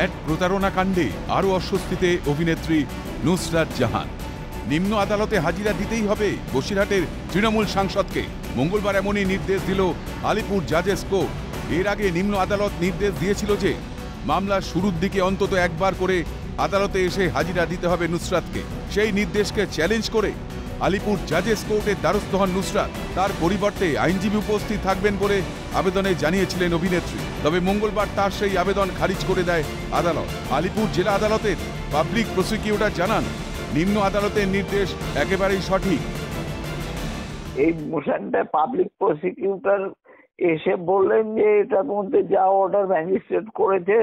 Flat প্রতারণা কাণ্ডে আরও অস্বস্তিতে অভিনেত্রী নুসরাত জাহান। নিম্ন আদালতে হাজিরা দিতেই হবে বসিরহাটের তৃণমূল সাংসদকে। মঙ্গলবার এমনই নির্দেশ দিল আলিপুর জাজেস কোর্ট। এর আগে নিম্ন আদালত নির্দেশ দিয়েছিল যে মামলার শুরুর দিকে অন্তত একবার করে আদালতে এসে হাজিরা দিতে হবে নুসরাতকে। সেই নির্দেশকে চ্যালেঞ্জ করে আলিপুর জাজেস কোর্টের দ্বারস্থ হন নুসরাত। তার পরিবর্তে আইনজীবী উপস্থিত থাকবেন বলে আবেদনে জানিয়েছিলেন অভিনেত্রী। তবে মঙ্গলবার তার সেই আবেদন খারিজ করে দেয় আদালত। আলিপুর জেলা আদালতের পাবলিক প্রসিকিউটর জানান, নিম্ন আদালতের নির্দেশ একেবারেই সঠিক। এই মোশনটা পাবলিক প্রসিকিউটর এসে বললেন যে এটার মধ্যে যা অর্ডার ম্যাজিস্ট্রেট করেছে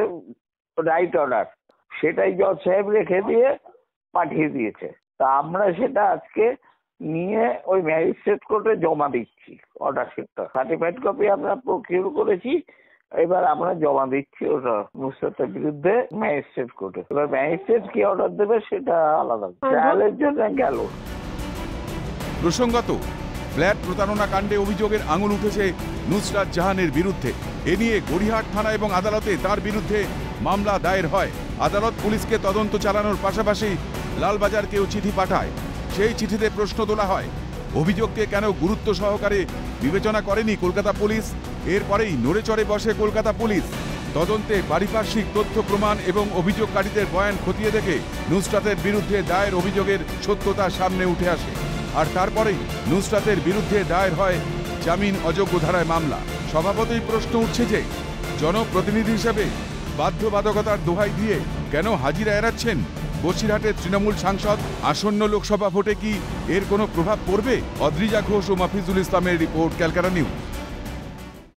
রাইট অর্ডার, সেটাই জজ সাহেব রেখে দিয়ে পাঠিয়ে দিয়েছে। তা আমরা সেটা আজকে নিয়ে ওই ম্যাজিস্ট্রেট কোর্টে জমা দিচ্ছি। অর্ডার শিটটা সার্টিফাইড কপি আমরা প্রকিউর করেছি, এবার আমরা জমা দিচ্ছি ওটা নুসরাতের বিরুদ্ধে ম্যাজিস্ট্রেট কোর্টে। এবার ম্যাজিস্ট্রেট কি অর্ডার দেবে সেটা আলাদা, ট্রায়ালের জন্য গেল। প্রসঙ্গত, ফ্ল্যাট প্রতারণা কাণ্ডে অভিযোগের আঙুল উঠেছে নুসরাত জাহানের বিরুদ্ধে। এ নিয়ে গড়িয়াহাট থানা এবং আদালতে তার বিরুদ্ধে মামলা দায়ের হয়। আদালত পুলিশকে তদন্ত চালানোর পাশাপাশি লালবাজারকেও চিঠি পাঠায়। সেই চিঠিতে প্রশ্ন তোলা হয়, অভিযোগকে কেন গুরুত্ব সহকারে বিবেচনা করেনি কলকাতা পুলিশ। এরপরেই নড়েচড়ে বসে কলকাতা পুলিশ। তদন্তে পারিপার্শ্বিক তথ্য প্রমাণ এবং অভিযোগকারীদের বয়ান খতিয়ে দেখে নুসরাতের বিরুদ্ধে দায়ের অভিযোগের সত্যতা সামনে উঠে আসে। আর তারপরেই নুসরাতের বিরুদ্ধে দায়ের হয় জামিন অযোগ্য ধারায় মামলা। স্বভাবতই প্রশ্ন উঠছে যে জনপ্রতিনিধি হিসেবে বাধ্যবাধকতার দোহাই দিয়ে কেন হাজিরা এড়াচ্ছেন বসিরহাটের তৃণমূল সাংসদ। আসন্ন লোকসভা ভোটে কি এর কোনো প্রভাব পড়বে? অদ্রিজা ঘোষ ও মাফিজুল ইসলামের রিপোর্ট, ক্যালকাটা নিউজ।